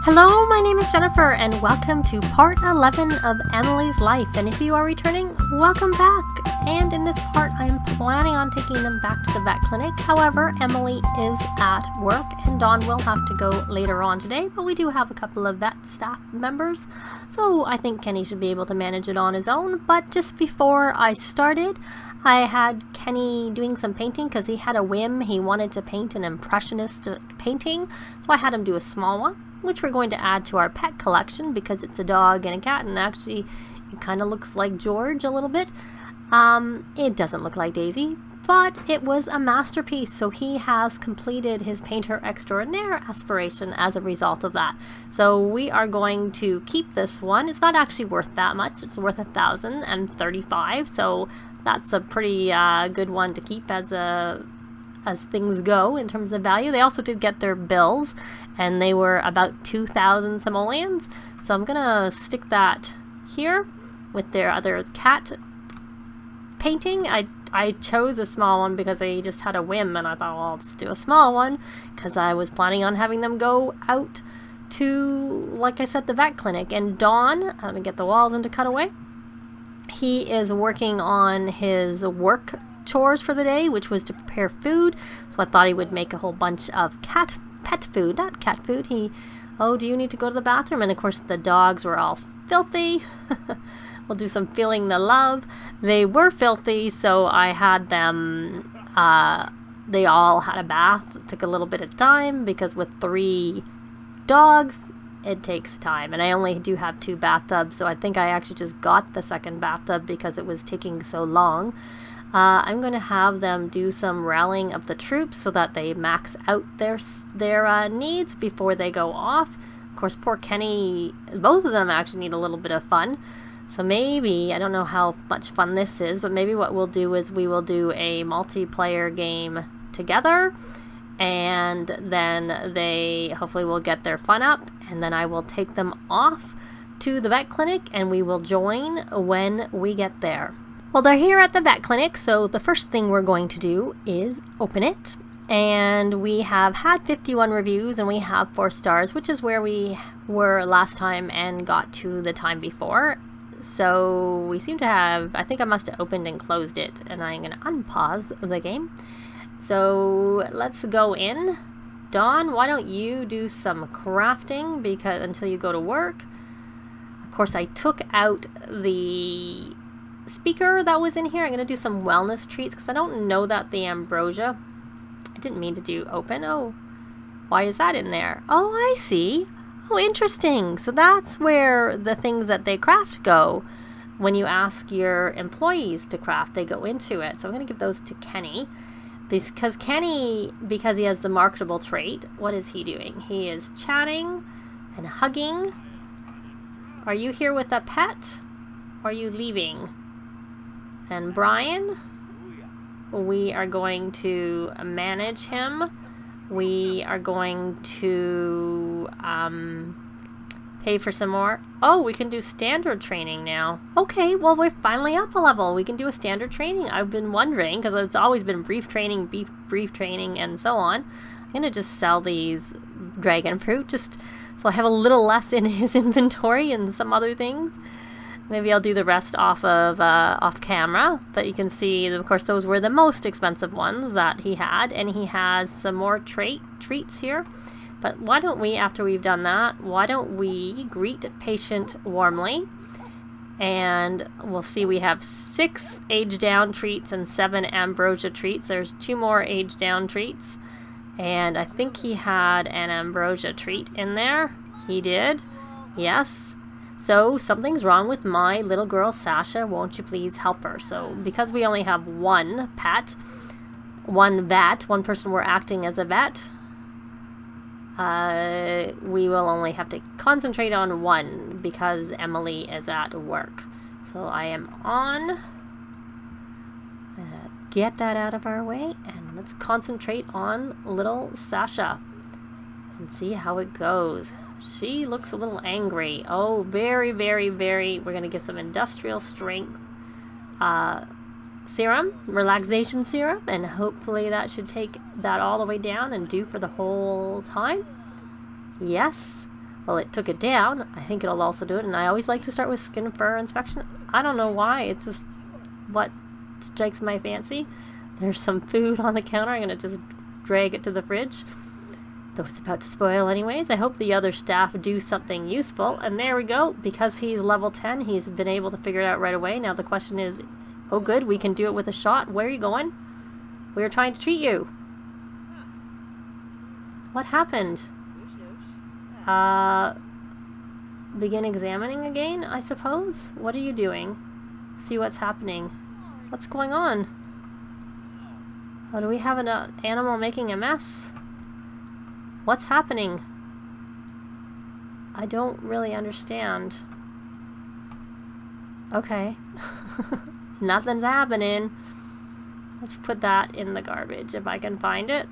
Hello, my name is Jennifer, and welcome to part 11 of Emily's life. And if you are returning, welcome back. And in this part, I'm planning on taking them back to the vet clinic. However, Emily is at work, and Dawn will have to go later on today. But we do have a couple of vet staff members, so I think Kenny should be able to manage it on his own. But just before I started, I had Kenny doing some painting because he had a whim. He wanted to paint an impressionist painting, so I had him do a small one, which we're going to add to our pet collection because it's a dog and a cat, and actually it kind of looks like George a little bit. It doesn't look like Daisy, but it was a masterpiece, so he has completed his painter extraordinaire aspiration as a result of that. So we are going to keep this one. It's not actually worth that much. It's worth 1,035, so that's a pretty good one to keep as things go in terms of value. They also did get their bills, and they were about 2,000 simoleons. So I'm gonna stick that here with their other cat painting. I chose a small one because I just had a whim, and I thought, well, I'll just do a small one because I was planning on having them go out to, like I said, the vet clinic. And Dawn, let me get the walls into cutaway. He is working on his work chores for the day, which was to prepare food. So I thought he would make a whole bunch of pet food, not cat food. Oh, do you need to go to the bathroom? And of course the dogs were all filthy. We'll do some feeling the love. They were filthy, so I had them, they all had a bath. It took a little bit of time because with 3 dogs, it takes time. And I only do have 2 bathtubs, so I think I actually just got the second bathtub because it was taking so long. I'm going to have them do some rallying of the troops so that they max out their needs before they go off. Of course, poor Kenny, both of them actually need a little bit of fun. So maybe, I don't know how much fun this is, but maybe what we'll do is we will do a multiplayer game together, and then they hopefully will get their fun up, and then I will take them off to the vet clinic, and we will join when we get there. Well, they're here at the vet clinic, so the first thing we're going to do is open it. And we have had 51 reviews, and we have 4 stars, which is where we were last time and got to the time before. So we seem to have, I think I must have opened and closed it, and I'm going to unpause the game. So let's go in. Dawn, why don't you do some crafting until you go to work? Of course, I took out the speaker that was in here. I'm going to do some wellness treats because I don't know that the ambrosia. I didn't mean to do open. Oh, why is that in there? Oh, I see. Oh, interesting. So that's where the things that they craft go. When you ask your employees to craft, they go into it. So I'm going to give those to Kenny. Because Kenny, because he has the marketable trait, what is he doing? He is chatting and hugging. Are you here with a pet? Or are you leaving? And Brian, we are going to manage him. We are going to pay for some more. Oh, we can do standard training now. Okay, well, we're finally up a level. We can do a standard training. I've been wondering, because it's always been brief training, brief training, and so on. I'm going to just sell these dragon fruit, just so I have a little less in his inventory and some other things. Maybe I'll do the rest off camera, but you can see, of course, those were the most expensive ones that he had, and he has some more treats here. But why don't we, after we've done that, why don't we greet patient warmly? And we'll see we have 6 age down treats and 7 ambrosia treats. There's 2 more age down treats, and I think he had an ambrosia treat in there. He did, yes. So something's wrong with my little girl, Sasha. Won't you please help her? So because we only have 1 pet, 1 vet, 1 person we're acting as a vet, we will only have to concentrate on 1 because Emily is at work. So I am on. Get that out of our way, and let's concentrate on little Sasha and see how it goes. She looks a little angry. Oh, very, very, very. We're going to get some industrial strength serum, relaxation serum, and hopefully that should take that all the way down and do for the whole time. Yes. Well, it took it down. I think it'll also do it. And I always like to start with skin fur inspection. I don't know why. It's just what strikes my fancy. There's some food on the counter. I'm going to just drag it to the fridge. Though it's about to spoil anyways. I hope the other staff do something useful. And there we go. Because he's level 10, he's been able to figure it out right away. Now the question is, oh good, we can do it with a shot. Where are you going? We were trying to treat you. What happened? Begin examining again, I suppose? What are you doing? See what's happening. What's going on? Oh, do we have an animal making a mess? What's happening? I don't really understand. Okay. Nothing's happening. Let's put that in the garbage if I can find it.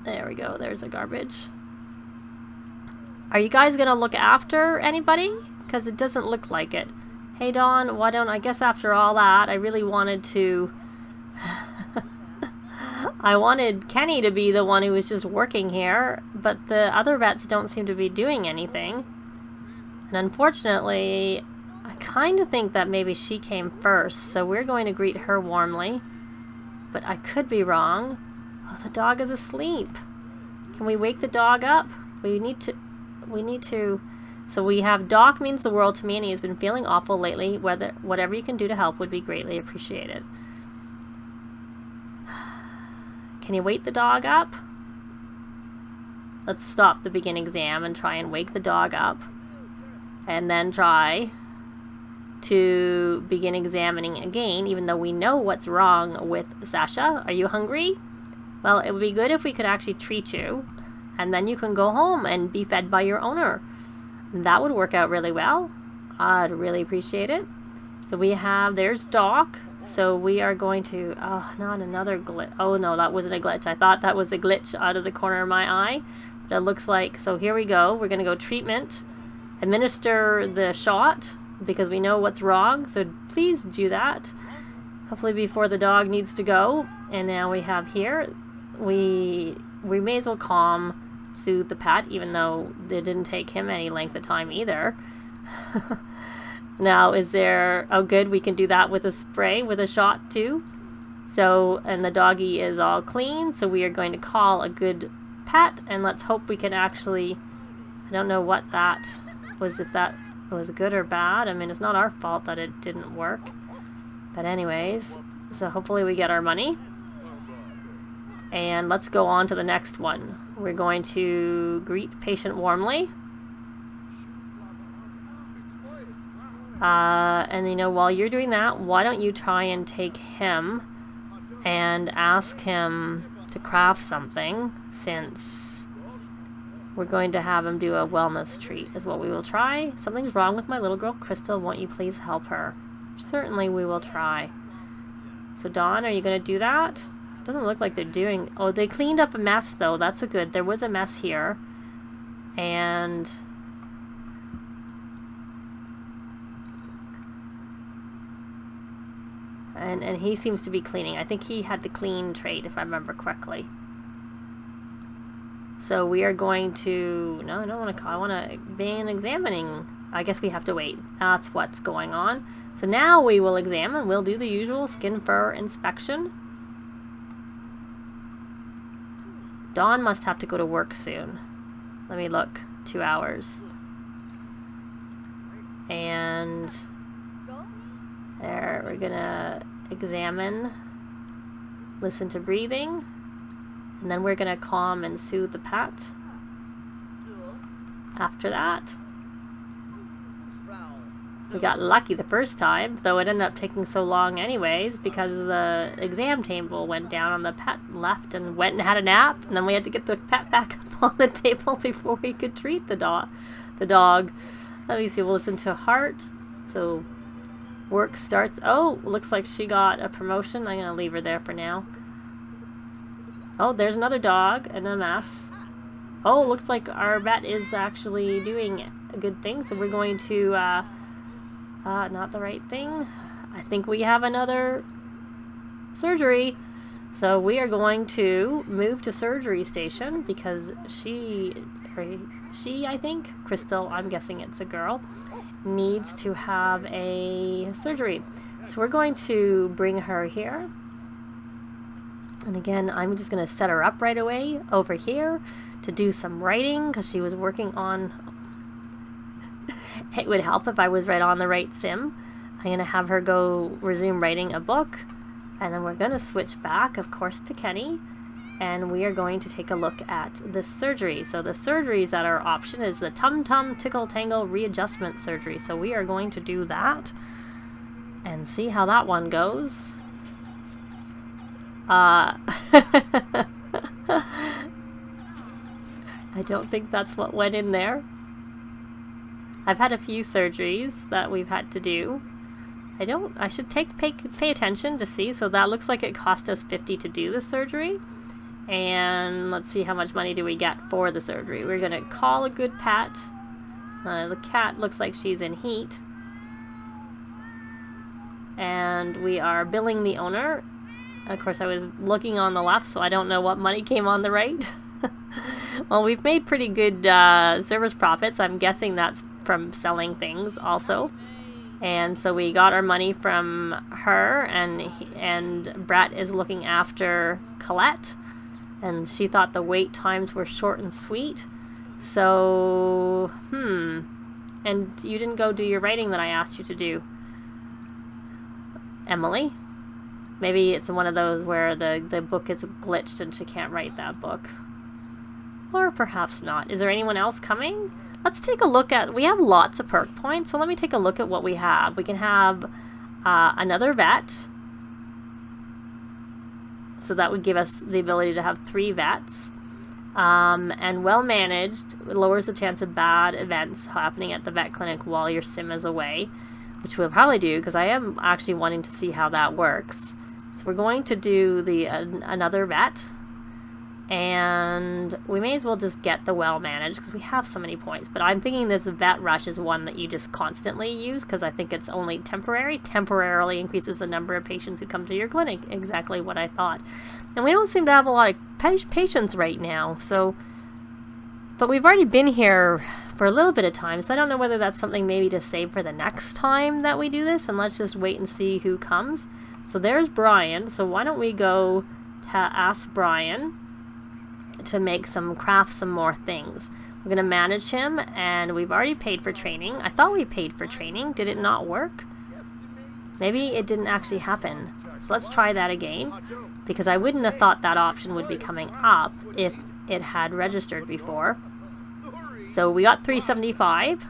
There we go, there's the garbage. Are you guys gonna look after anybody? Because it doesn't look like it. Hey Dawn, why don't I guess after all that, I really wanted to... I wanted Kenny to be the one who was just working here, but the other vets don't seem to be doing anything. And unfortunately, I kind of think that maybe she came first, so we're going to greet her warmly. But I could be wrong. Oh, the dog is asleep. Can we wake the dog up? We need to... So we have Doc means the world to me and he has been feeling awful lately. Whatever you can do to help would be greatly appreciated. Can you wake the dog up? Let's stop the begin exam and try and wake the dog up. And then try to begin examining again, even though we know what's wrong with Sasha. Are you hungry? Well, it would be good if we could actually treat you. And then you can go home and be fed by your owner. That would work out really well. I'd really appreciate it. So we have, there's Doc. So we are going to, oh, not another glitch. Oh no, that wasn't a glitch. I thought that was a glitch out of the corner of my eye. But it looks like, so here we go. We're going to go treatment. Administer the shot because we know what's wrong. So please do that. Hopefully before the dog needs to go. And now we have here, we may as well soothe the pet, even though it didn't take him any length of time either. Now, is there... Oh, good. We can do that with a spray, with a shot, too. So, and the doggy is all clean. So, we are going to call a good pet. And let's hope we can actually... I don't know what that was, if that was good or bad. I mean, it's not our fault that it didn't work. But anyways, so hopefully we get our money. And let's go on to the next one. We're going to greet patient warmly. And you know, while you're doing that, why don't you try and take him and ask him to craft something, since we're going to have him do a wellness treat is what we will try. Something's wrong with my little girl Crystal. Won't you please help her? Certainly we will try. So Dawn, are you going to do that? Doesn't look like they're doing... Oh, they cleaned up a mess though. That's a good... There was a mess here. And he seems to be cleaning. I think he had the clean trait, if I remember correctly. So we are going to... No, I don't want to... I want to begin examining. I guess we have to wait. That's what's going on. So now we will examine. We'll do the usual skin fur inspection. Dawn must have to go to work soon. Let me look. 2 hours. And there, we're gonna examine, listen to breathing, and then we're gonna calm and soothe the pet. After that, we got lucky the first time, though it ended up taking so long anyways because the exam table went down and the pet left and went and had a nap, and then we had to get the pet back up on the table before we could treat the dog. Let me see, we'll listen to heart. So work starts. Oh, looks like she got a promotion. I'm gonna leave her there for now. Oh, there's another dog and a mess. Oh, looks like our vet is actually doing a good thing, so we're going to not the right thing. I think we have another surgery. So we are going to move to surgery station because she, I think, Crystal, I'm guessing it's a girl, needs to have a surgery. So we're going to bring her here. And again, I'm just going to set her up right away over here to do some writing, because she was working on... It would help if I was right on the right sim. I'm going to have her go resume writing a book. And then we're going to switch back, of course, to Kenny. And we are going to take a look at the surgery. So the surgeries that are option is the Tum Tum Tickle Tangle Readjustment Surgery. So we are going to do that and see how that one goes. I don't think that's what went in there. I've had a few surgeries that we've had to do. I should pay attention to see. So that looks like it cost us $50 to do the surgery. And let's see how much money do we get for the surgery. We're going to call a good pet. The cat looks like she's in heat. And we are billing the owner. Of course, I was looking on the left, so I don't know what money came on the right. Well, we've made pretty good service profits. I'm guessing that's from selling things also. And so we got our money from her, and Brett is looking after Colette. And she thought the wait times were short and sweet. So, And you didn't go do your writing that I asked you to do, Emily. Maybe it's one of those where the book is glitched and she can't write that book. Or perhaps not. Is there anyone else coming? Let's take a look at... We have lots of perk points, so let me take a look at what we have. We can have another vet. So that would give us the ability to have 3 vets. And well managed lowers the chance of bad events happening at the vet clinic while your sim is away, which we'll probably do because I am actually wanting to see how that works. So we're going to do the another vet, and we may as well just get the well managed because we have so many points. But I'm thinking this vet rush is one that you just constantly use because I think it's only temporary. Temporarily increases the number of patients who come to your clinic. Exactly what I thought. And we don't seem to have a lot of patients right now. So, but we've already been here for a little bit of time, so I don't know whether that's something maybe to save for the next time that we do this, and let's just wait and see who comes. So there's Brian. So why don't we go to ask Brian to craft some more things. We're going to manage him, and we've already paid for training. I thought we paid for training. Did it not work? Maybe it didn't actually happen. So let's try that again, because I wouldn't have thought that option would be coming up if it had registered before. So we got 375.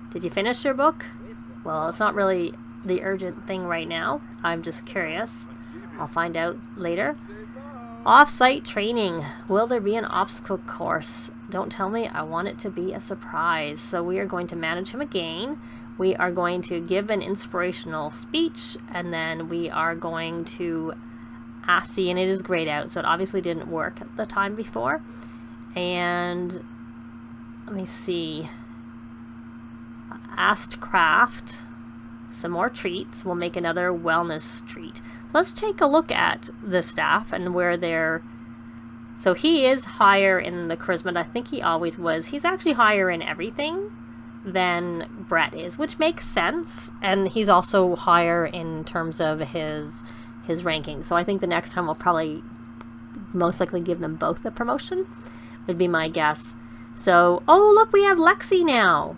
Did you finish your book? Well, it's not really the urgent thing right now. I'm just curious. I'll find out later. Off-site training. Will there be an obstacle course? Don't tell me. I want it to be a surprise. So we are going to manage him again. We are going to give an inspirational speech, and then we are going to see, and it is grayed out, so it obviously didn't work at the time before. And let me see. Asked craft. Some more treats. We'll make another wellness treat. So let's take a look at the staff and where they're... So he is higher in the charisma. I think he always was. He's actually higher in everything than Brett is, which makes sense. And he's also higher in terms of his ranking. So I think the next time we'll probably most likely give them both a promotion, would be my guess. So, oh look, we have Lexi now.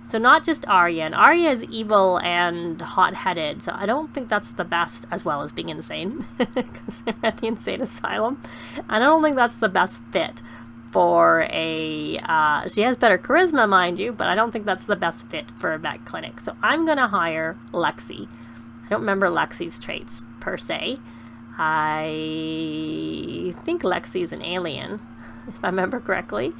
So not just Arya, and Arya is evil and hot-headed, so I don't think that's the best, as well as being insane, because they're at the insane asylum. And I don't think that's the best fit for a, she has better charisma, mind you, but I don't think that's the best fit for a vet clinic. So I'm going to hire Lexi. I don't remember Lexi's traits, per se. I think Lexi's an alien, if I remember correctly.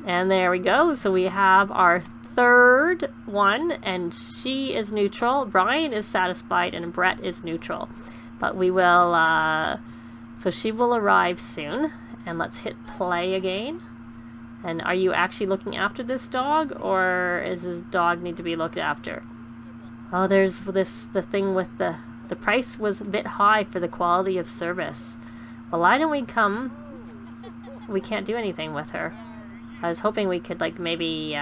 And there we go. So we have our third one, and she is neutral. Brian is satisfied, and Brett is neutral. But we will, so she will arrive soon. And let's hit play again. And are you actually looking after this dog, or is this dog need to be looked after? Oh, there's the thing with the price was a bit high for the quality of service. Well, why don't we come? We can't do anything with her. I was hoping we could like maybe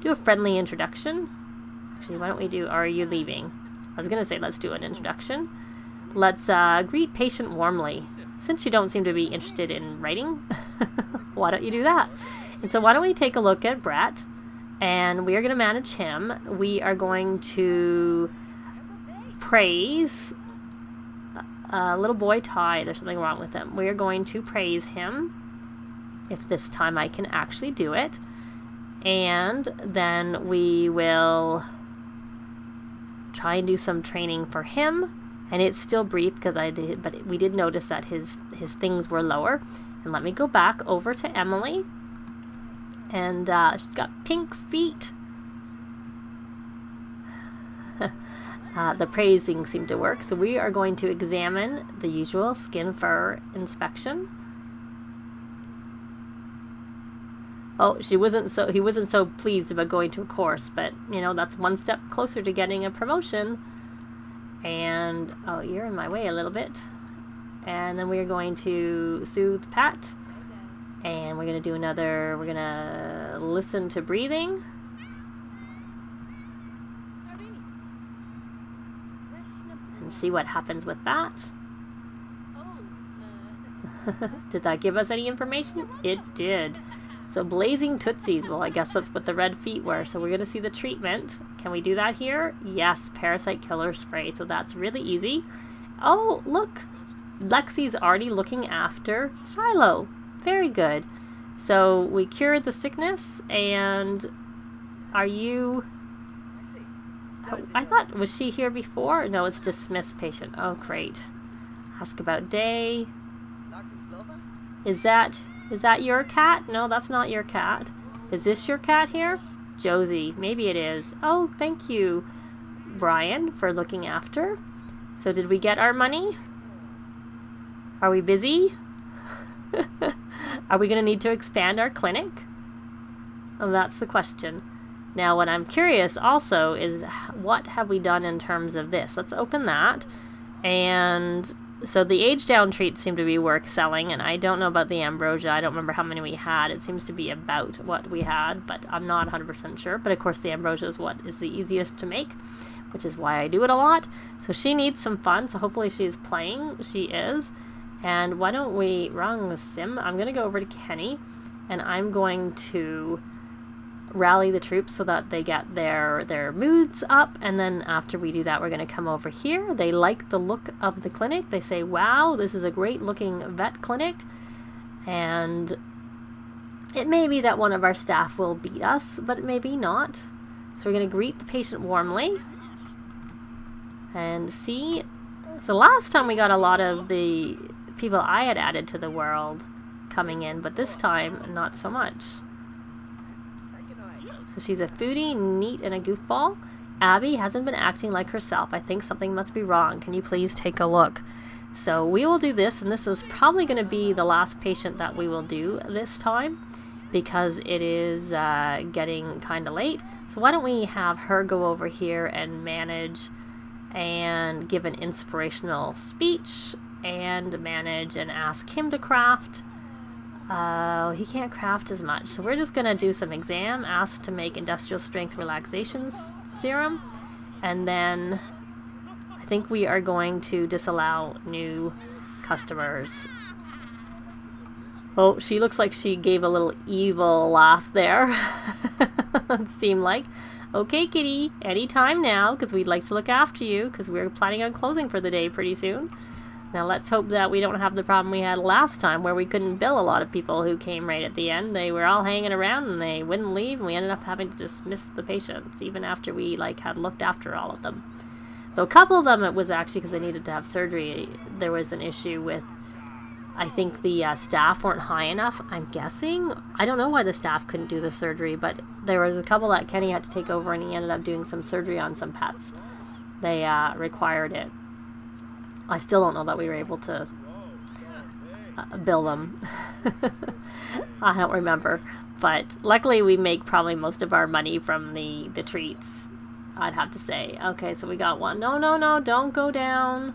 do a friendly introduction. Actually, why don't we do, are you leaving? I was gonna say let's do an introduction. Let's greet patient warmly. Since you don't seem to be interested in writing, why don't you do that? And so why don't we take a look at Brett, and we are going to manage him. We are going to praise little boy Ty. There's something wrong with him. We are going to praise him, if this time I can actually do it. And then we will try and do some training for him. And it's still brief because but we did notice that his things were lower. And let me go back over to Emily. And she's got pink feet. The praising seemed to work. So we are going to examine the usual skin fur inspection. Oh, he wasn't so pleased about going to a course, but you know, that's one step closer to getting a promotion. And oh, you're in my way a little bit. And then we are going to soothe Pat, and we're going to do another, we're going to listen to breathing. And see what happens with that. Did that give us any information? It did. So blazing tootsies, well I guess that's what the red feet were. So we're going to see the treatment. Can we do that here? Yes, parasite killer spray. So that's really easy. Oh, look. Lexi's already looking after Shiloh. Very good. So we cured the sickness, and are you... Oh, I thought, was she here before? No, it's dismissed patient. Oh, great. Ask about day. Is that your cat? No, that's not your cat. Is this your cat here? Josie. Maybe it is. Oh, thank you, Brian, for looking after. So did we get our money? Are we busy? Are we going to need to expand our clinic? Oh, that's the question. Now, what I'm curious also is what have we done in terms of this? Let's open that. And so the age down treats seem to be worth selling, and I don't know about the ambrosia. I don't remember how many we had. It seems to be about what we had, but I'm not 100% sure. But of course the ambrosia is what is the easiest to make, which is why I do it a lot. So she needs some fun, so hopefully she's playing. She is. And why don't we, wrong sim, I'm going to go over to Kenny, and I'm going to rally the troops so that they get their moods up. And then after we do that, we're going to come over here. They like the look of the clinic. They say, wow, this is a great looking vet clinic. And it may be that one of our staff will beat us, but it may be not. So we're going to greet the patient warmly and see. So last time we got a lot of the people I had added to the world coming in, but this time not so much. So she's a foodie, neat, and a goofball. Abby hasn't been acting like herself. I think something must be wrong. Can you please take a look? So we will do this, and this is probably going to be the last patient that we will do this time because it is getting kind of late. So why don't we have her go over here and manage and give an inspirational speech and manage and ask him to craft. He can't craft as much, so we're just going to do some exam, ask to make industrial strength relaxation serum, and then I think we are going to disallow new customers. Oh, she looks like she gave a little evil laugh there. It seemed like. Okay, kitty, anytime now, because we'd like to look after you, because we're planning on closing for the day pretty soon. Now let's hope that we don't have the problem we had last time where we couldn't bill a lot of people who came right at the end. They were all hanging around and they wouldn't leave, and we ended up having to dismiss the patients even after we had looked after all of them. Though a couple of them, it was actually because they needed to have surgery. There was an issue with, I think the staff weren't high enough, I'm guessing. I don't know why the staff couldn't do the surgery, but there was a couple that Kenny had to take over, and he ended up doing some surgery on some pets. They required it. I still don't know that we were able to bill them. I don't remember. But luckily we make probably most of our money from the treats, I'd have to say. Okay, so we got one. No, don't go down.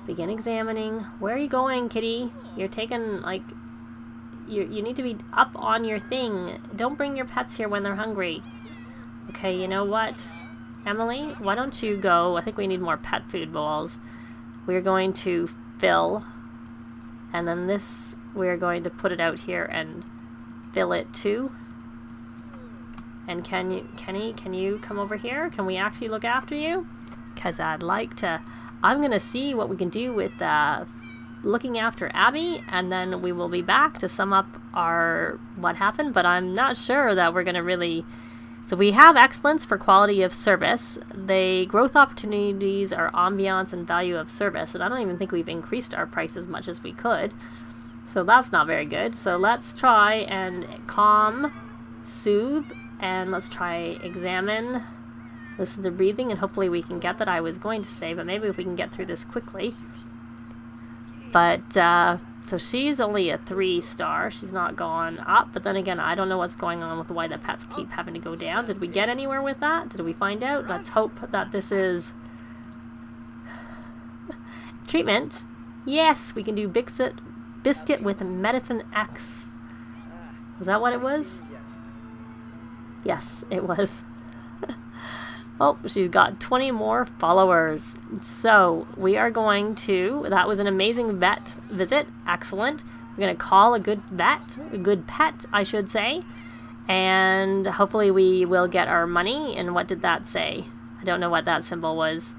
Begin examining. Where are you going, kitty? You're taking, you need to be up on your thing. Don't bring your pets here when they're hungry. Okay, you know what? Emily, why don't you go? I think we need more pet food bowls. We're going to fill. And then this, we're going to put it out here and fill it too. And Kenny, can you come over here? Can we actually look after you? Because I'd like to... I'm going to see what we can do with looking after Abby, and then we will be back to sum up what happened, but I'm not sure that we're going to really... So we have excellence for quality of service. The growth opportunities are ambiance and value of service, and I don't even think we've increased our price as much as we could. So that's not very good. So let's try and calm, soothe, and let's try examine, listen to breathing, and hopefully we can get that. I was going to say, but maybe if we can get through this quickly. But, so she's only a 3-star. She's not gone up. But then again, I don't know what's going on with why the pets keep having to go down. Did we get anywhere with that? Did we find out? Let's hope that this is... treatment. Yes, we can do biscuit with medicine X. Was that what it was? Yes, it was. Oh, she's got 20 more followers. So we are going to, that was an amazing vet visit. Excellent. We're going to call a good vet, a good pet, I should say. And hopefully we will get our money. And what did that say? I don't know what that symbol was.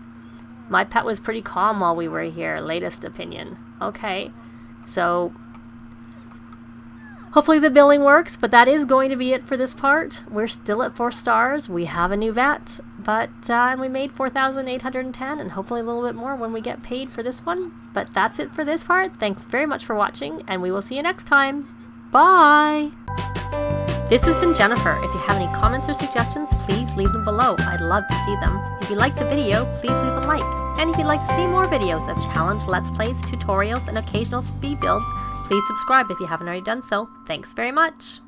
My pet was pretty calm while we were here. Latest opinion. Okay. So hopefully the billing works, but that is going to be it for this part. We're still at 4 stars. We have a new vet, but we made 4,810, and hopefully a little bit more when we get paid for this one. But that's it for this part. Thanks very much for watching, and we will see you next time. Bye! This has been Jennifer. If you have any comments or suggestions, please leave them below. I'd love to see them. If you liked the video, please leave a like. And if you'd like to see more videos of challenge, let's plays, tutorials, and occasional speed builds, please subscribe if you haven't already done so. Thanks very much.